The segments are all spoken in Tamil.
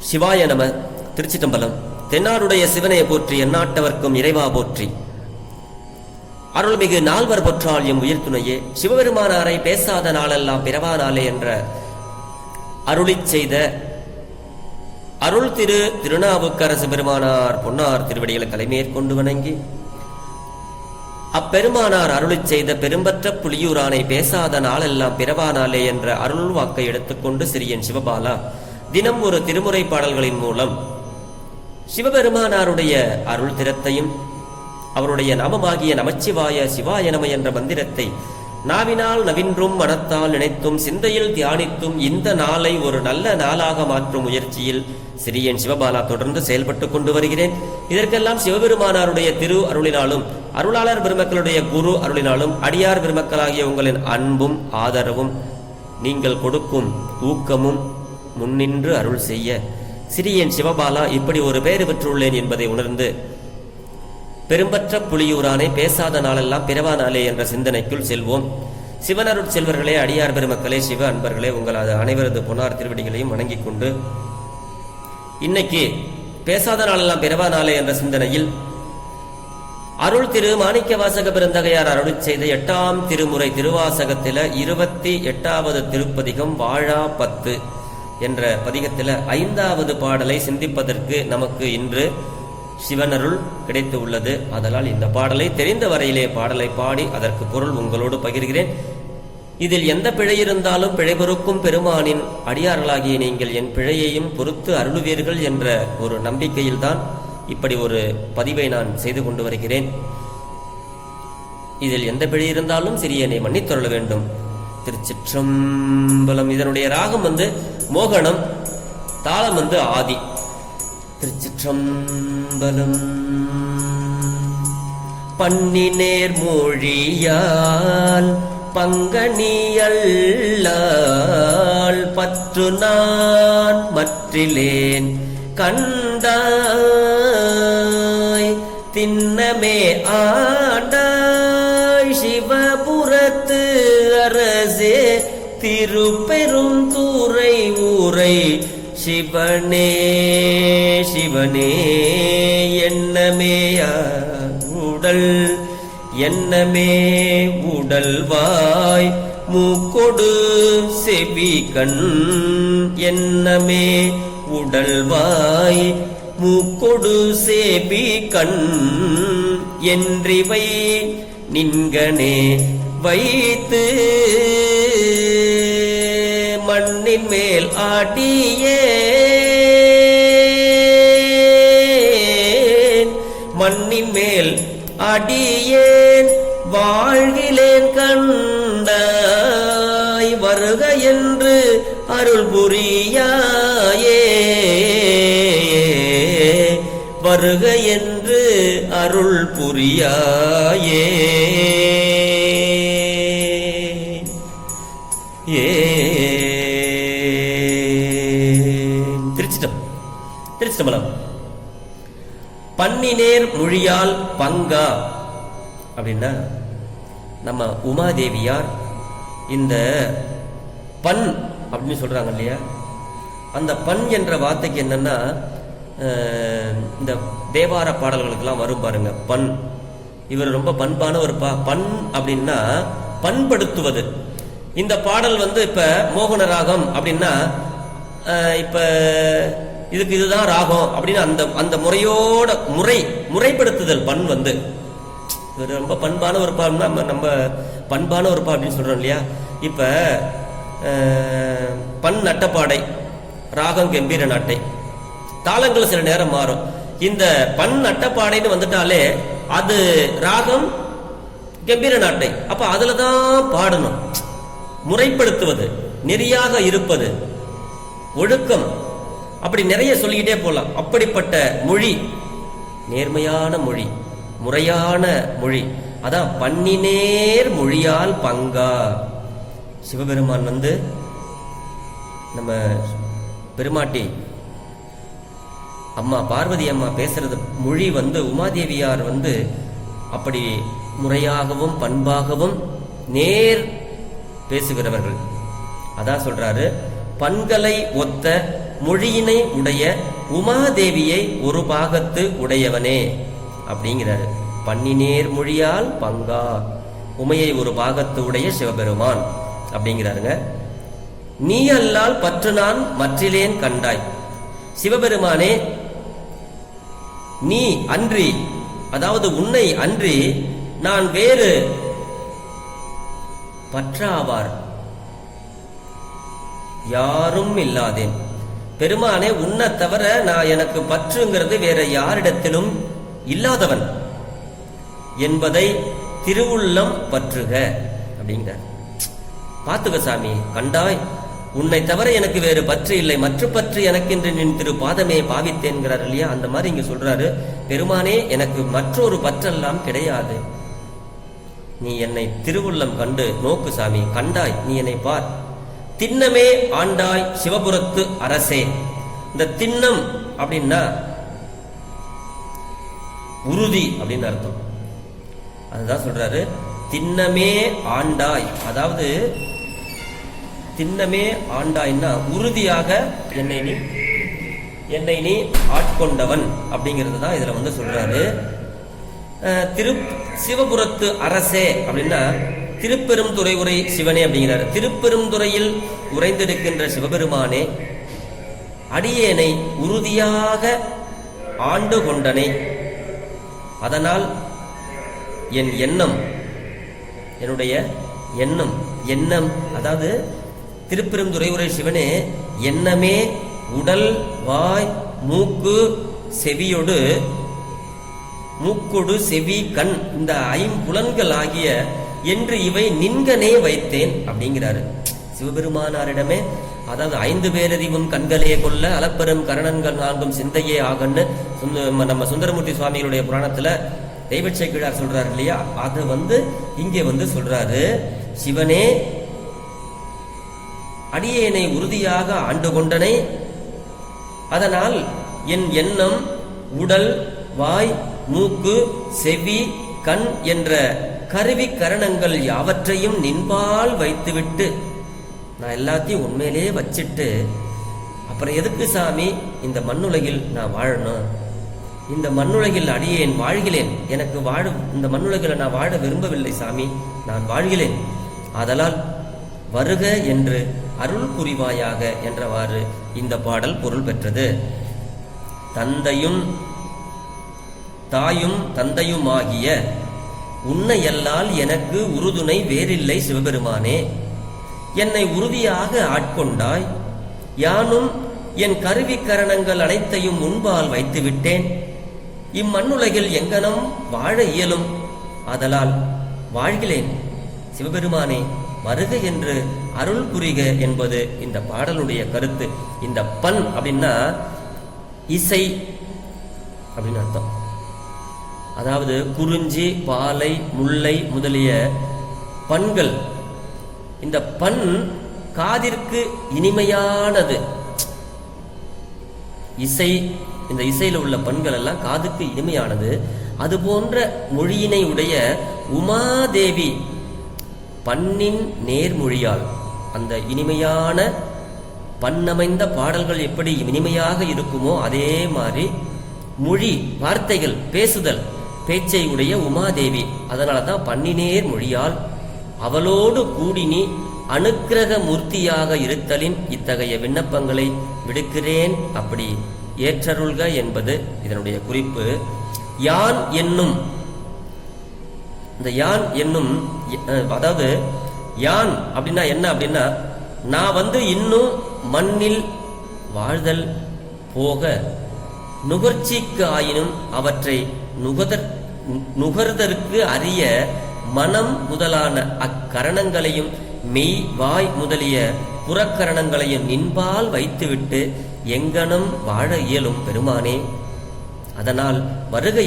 சிவாய நம. திருச்சிட்டம்பலம். தென்னாடுடைய சிவனையை போற்றி, எந்நாட்டவர்க்கும் இறைவா போற்றி. அருள்மிகு நால்வர் பொற்றால் எம் உயிர்த்துணையே. சிவபெருமானாரை பேசாத நாளெல்லாம் பிறவா நாளே என்ற அருளிச் செய்த அருள் திரு திருநாவுக்கரசு பெருமானார் பொன்னார் திருவடிகளை தலைமேற்கொண்டு வணங்கி, அப்பெருமானார் அருளிச் செய்த பெரும்பற்ற புலியூரானை பேசாத நாளெல்லாம் பிறவா நாளே என்ற அருள் வாக்கை எடுத்துக்கொண்டு சிறியன் சிவபாலா தினம் ஒரு திருமுறை பாடல்களின் மூலம் சிவபெருமானாருடைய அருள் திறத்தையும் அவருடைய நாமமாகிய நமச்சிவாய சிவாய நம என்ற மந்திரத்தை நாவினால் நவின்றும் மனத்தால் நினைத்தும் சிந்தையில் தியானித்தும் இந்த நாளை ஒரு நல்ல நாளாக மாற்றும் முயற்சியில் சிறியன் சிவபாலா தொடர்ந்து செயல்பட்டு கொண்டு வருகிறேன். இதற்கெல்லாம் சிவபெருமானாருடைய திரு அருளினாலும் அருளாளர் பெருமக்களுடைய குரு அருளினாலும் அடியார் பெருமக்களாகிய உங்களின் அன்பும் ஆதரவும் நீங்கள் கொடுக்கும் ஊக்கமும் முன்னின்று அருள் செய்ய சிறியன் சிவபாலா இப்படி ஒரு பெயர் பெற்றுள்ளேன் என்பதை உணர்ந்து பெரும்பற்ற புலியூரானை பேசாத நாளெல்லாம் பிறவா நாளே என்ற சிந்தனைக்குள் செல்வோம். சிவனருட் செல்வர்களே, அடியார் பெருமக்களே, சிவ அன்பர்களே, உங்களது அனைவரது பொன்னார் திருவடிகளையும் வணங்கிக் கொண்டு இன்னைக்கு பேசாத நாளெல்லாம் பிறவா நாளே என்ற சிந்தனையில் அருள் திரு மாணிக்க வாசக பெருந்தகையார் அருளிச் செய்த 8ஆம் திருமுறை திருவாசகத்தில 28வது திருப்பதிகம் வாழா 10 என்ற பதிகத்தில 5வது பாடலை சிந்திப்பதற்கு நமக்கு இன்று சிவனருள் கிடைத்து உள்ளது. அதனால் இந்த பாடலை தெரிந்த வரையிலே பாடலை பாடி அதற்கு பொருள் உங்களோடு பகிர்கிறேன். இதில் எந்த பிழை இருந்தாலும் பிழை பொறுக்கும் பெருமானின் அடியார்களாகிய நீங்கள் என் பிழையையும் பொறுத்து அருளுவீர்கள் என்ற ஒரு நம்பிக்கையில்தான் இப்படி ஒரு பதிவை நான் செய்து கொண்டு வருகிறேன். இதில் எந்த பிழை இருந்தாலும் சிறியனை மன்னித்தருள வேண்டும். திருச்சிற்றம்பலம். இதனுடைய ராகம் மோகனம், தாளம் ஆதி. திருச்சிற்றம்பலம். பன்னினேர் மொழியால் பங்கனியல்லால் பற்று நான் மற்றிலேன் கண்டாய் திண்ணமே ஆண்டாய் சிவபுரத்து அரசே திருப்பெரும் தூரை ஊரை சிவனே சிவனே எண்ணமே உடல் எண்ணமே உடல்வாய் மூக்கொடு செவி கண் எண்ணமே உடல்வாய் மூக்கொடு செவி கண் என்றிவை நின்கனே வைத்து மண்ணின் மேல் ஆடியேன் மண்ணின் மேல் அடியேன் வாழ்கிலேன் கண்டாய் வருக என்று அருள் புரியாயே வருக என்று அருள் புரியாயே. திருச்சிட்டம்பலம். பன்னினேர் மொழியால் பங்கா அப்படின்னா நம்ம உமாதேவியார் இந்த பண் அப்படின்னு சொல்றாங்க இல்லையா, அந்த பண் என்ற வார்த்தைக்கு என்னன்னா இந்த தேவார பாடல்களுக்கெல்லாம் வரும் பாருங்க பண். இவர் ரொம்ப பண்பான ஒரு பண் அப்படின்னா பண்படுத்துவது. இந்த பாடல் இப்ப மோகன ராகம் அப்படின்னா இப்ப இதுக்கு இதுதான் ராகம் அப்படின்னு அந்த அந்த முறையோட முறைப்படுத்துதல் பண் இவர் ரொம்ப பண்பான ஒரு பாடம்னா நம்ம பண்பான ஒரு பா அப்படின்னு சொல்றோம் இல்லையா. இப்ப பண் நட்டப்பாடை, ராகம் கம்பீர நாட்டை, தாளங்கள் சில நேரம் மாறும். இந்த பண் நட்டப்பாடைன்னு வந்துட்டாலே அது ராகம் கம்பீர நாட்டை. அப்ப அதுலதான் பாடணும். முறைப்படுத்துவது, நெறியாக இருப்பது, ஒழுக்கம், அப்படி நிறைய சொல்லிக்கிட்டே போலாம். அப்படிப்பட்ட மொழி நேர்மையான மொழி, முறையான மொழி. அதான் பன்னினேர் மொழியால் பங்கா. சிவபெருமான் நம்ம பெருமாட்டி அம்மா பார்வதி அம்மா பேசுறது மொழி உமாதேவியார் அப்படி முறையாகவும் பண்பாகவும் நேர் பேசுகிறவர்கள். அதான் சொல்றாரு, பண்களை ஒத்த மொழியினை உடைய உமாதேவியை ஒரு பாகத்து உடையவனே அப்படிங்கிறாரு. பன்னினேர் மொழியால் பங்கா, உமையை ஒரு பாகத்து உடைய சிவபெருமான் அப்படிங்கிறாருங்க. நீ அல்லால் பற்று நான் மற்றிலேன் கண்டாய். சிவபெருமானே, நீ அன்றி, அதாவது உன்னை அன்றி நான் வேறு பற்றாவார் யாரும் இல்லாதேன். பெருமானே, உன்னை தவிர நான் எனக்கு பற்றுங்கிறது வேற யாரிடத்திலும் இல்லாதவன் என்பதை திருவுள்ளம் பற்றுக அப்படிங்கிறார். பார்த்துக்க சாமி, கண்டாய், உன்னை தவிர எனக்கு வேறு பற்று இல்லை, மற்ற பற்று எனக்கென்று நின் திரு பாதமே பாவித்தேன்கிறார் இல்லையா? அந்த மாதிரி இங்க சொல்றாரு, பெருமானே எனக்கு மற்றொரு பற்றெல்லாம் கிடையாது, நீ என்னை திருவுள்ளம் கண்டு நோக்கு சாமி, கண்டாய், நீ என்னை பார். திண்ணமே ஆண்டாய் சிவபுரத்து அரசே. இந்த திண்ணம் அப்படின்னா உறுதி அப்படின்னு அர்த்தம். அதுதான் சொல்றாரு, திண்ணமே ஆண்டாய், அதாவது திண்ணமே ஆண்டாய்னா உறுதியாக என்னை நீ ஆட்கொண்டவன் அப்படிங்கிறது தான் இதுல சொல்றாரு. சிவபுரத்து அரசே அப்படின்னா திருப்பெருந்துறை உரை சிவனே அப்படிங்கிறார். திருப்பெருந்துறையில் உறைந்திருக்கின்ற சிவபெருமானே, அடியேனை உறுதியாக ஆண்டு கொண்டனை, அதனால் என் எண்ணம், என்னுடைய எண்ணம் அதாவது திருப்பெருந்துறை உரை சிவனே, எண்ணமே உடல் வாய் மூக்கு செவியொடு, மூக்கொடு செவி கண், இந்த ஐம்புலன்கள் ஆகிய என்று இவை நின்கனே வைத்தேன் அப்படிங்கிறாரு சிவபெருமானாரிடமே. அதாவது 5 பேரறிவும் கண்களே கொள்ள அலப்பெரும் கரணங்கள் நான்கும் சிந்தையே ஆகன்னு நம்ம சுந்தரமூர்த்தி சுவாமிகளுடைய புராணத்துல தெய்வச்சேக்கிழார் சொல்றாரு இல்லையா? அதை இங்கே சொல்றாரு, சிவனே அடியேனை உறுதியாக ஆண்டு கொண்டனை, அதனால் என் எண்ணம் உடல் வாய் மூக்கு செவி கண் என்ற கருவி கரணங்கள் யாவற்றையும் நின்பால் வைத்துவிட்டு, நான் எல்லாத்தையும் உண்மையிலே வச்சிட்டு அப்புறம் எதுக்கு சாமி இந்த மண்ணுலகில் நான் வாழணும்? இந்த மண்ணுலகில் அடியேன் வாழ்கிறேன், எனக்கு இந்த மண்ணுலகில் நான் வாழ விரும்பவில்லை சாமி, நான் வாழ்கிறேன், அதனால் வருக என்று அருள் புரிவாயாக என்றவாறு இந்த பாடல் பொருள் பெற்றது. தந்தையும் தாயும் தந்தையுமாகிய உன்னையல்லால் எனக்கு உறுதுணை வேறில்லை சிவபெருமானே, என்னை உறுதியாக ஆட்கொண்டாய், யானும் என் கருவி கரணங்கள் அனைத்தையும் முன்பால் வைத்துவிட்டேன், இம்மண்ணுலகில் எங்கனம் வாழ இயலும், அதலால் வாழ்கிறேன், சிவபெருமானே வருக என்று அருள் புரிக என்பது இந்த பாடலுடைய கருத்து. இந்த பண் அப்படின்னா இசை அப்படின்னு அர்த்தம். அதாவது குறிஞ்சி பாலை முல்லை முதலிய பண்கள், இந்த பண் காதிற்கு இனிமையானது. இசை, இந்த இசையில உள்ள பண்கள் எல்லாம் காதுக்கு இனிமையானது. அது போன்ற மொழியினை உடைய உமாதேவி பண்ணின் நேர்மொழியால், அந்த இனிமையான பண்ணமைந்த பாடல்கள் எப்படி இனிமையாக இருக்குமோ அதே மாதிரி மொழி வார்த்தைகள் பேசுதல் பேச்சை உடைய உமாதேவி, அதனாலதான் பன்னினேர் மொழியால் அவளோடு கூடினி அனுக்கிரக மூர்த்தியாக இருத்தலின் இத்தகைய விண்ணப்பங்களை விடுக்கிறேன், அப்படி ஏற்றருள்க என்பது இதனுடைய குறிப்பு. யான் என்னும், இந்த யான் என்னும், அதாவது யான் அப்படின்னா என்ன அப்படின்னா, நான் இன்னும் மண்ணில் வாழ்தல் போக நுகர்ச்சிக்கு ஆயினும் அவற்றை நுகர்தற்கு அறிய மனம் முதலான அக்கரணங்களையும் மெய் வாய் முதலிய புறக்கரணங்களையும் நின்பால் வைத்துவிட்டு எங்கனம் வாழ இயலும் பெருமானே, அதனால் வருக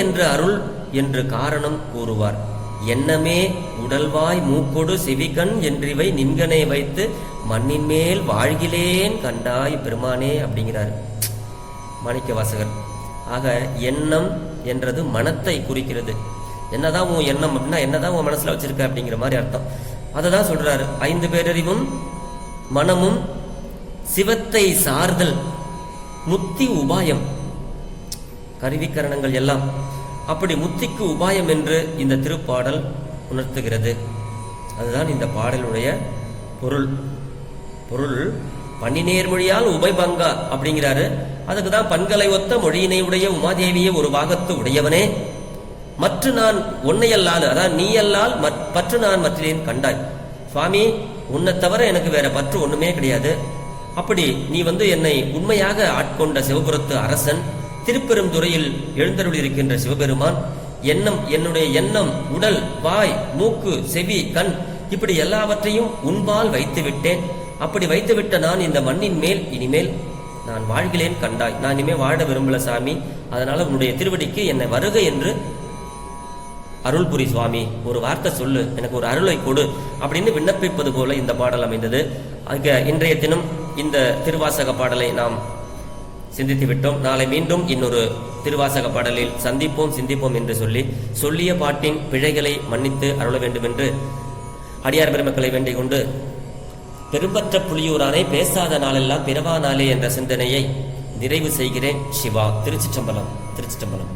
என்று அருள் என்று காரணம் கூறுவார். எண்ணமே உடல்வாய் மூக்கொடு செவிகண் என்றிவை நின்கனை வைத்து மண்ணின் மேல் வாழ்கிலேன் கண்டாய் பெருமானே அப்படிங்கிறார் மாணிக்க வாசகர். ஆக எண்ணம் என்றது மனத்தை குறிக்கிறது. என்னதான் உன் எண்ணம் அப்படின்னா என்னதான் உன் மனசுல வச்சிருக்க அப்படிங்கிற மாதிரி அர்த்தம். அதை தான் சொல்றாரு. 5 பேரறிவும் மனமும் சிவத்தை சார்தல் முத்தி உபாயம், கருவிக்கரணங்கள் எல்லாம் அப்படி முத்திக்கு உபாயம் என்று இந்த திருப்பாடல் உணர்த்துகிறது. அதுதான் இந்த பாடலுடைய பொருள். பன்னிநேர்மொழியால் உபைபங்கா அப்படிங்கிறாரு. அதுக்கு தான் பண்களை ஒத்த மொழியினை உடைய உமாதேவியை ஒரு பாகத்து உடையவனே, மற்ற நான் உன்னையல்லால், அதான் நீ அல்லால் பற்று நான் மற்றேன் கண்டாய். சுவாமி, உன்னை தவிர எனக்கு வேற பற்று ஒண்ணுமே கிடையாது. அப்படி நீ என்னை உண்மையாக ஆட்கொண்ட சிவபுரத்து அரசன், திருப்பெருந்துறையில் எழுந்தருள் இருக்கின்ற சிவபெருமான், என்னுடைய எண்ணம், உடல், வாய், மூக்கு, செவி, கண் இப்படி எல்லாவற்றையும் உன்பால் வைத்து விட்டேன். அப்படி வைத்துவிட்ட நான் இந்த மண்ணின் மேல் இனிமேல் நான் வாழ்கிறேன் கண்டாய். நான் இனிமேல் வாழ விரும்பல சாமி, அதனால உன்னுடைய திருவடிக்கு என்னை வருக என்று அருள் புரி சுவாமி, ஒரு வார்த்தை சொல்லு, எனக்கு ஒரு அருளை கொடு அப்படின்னு விண்ணப்பிப்பது போல இந்த பாடல் அமைந்தது. இன்றைய தினம் இந்த திருவாசக பாடலை நாம் சிந்தித்து விட்டோம். நாளை மீண்டும் இன்னொரு திருவாசக பாடலில் சந்திப்போம், சிந்திப்போம் என்று சொல்லிய பாட்டின் பிழைகளை மன்னித்து அருள வேண்டும் என்று அடியார் பெருமக்களை வேண்டிக் கொண்டு, பெரும்பற்ற புலியூரானை பேசாத நாளெல்லாம் பிறவா நாளே என்ற சிந்தனையை நிறைவு செய்கிறேன். சிவா. திருச்சிற்றம்பலம். திருச்சிற்றம்பலம்.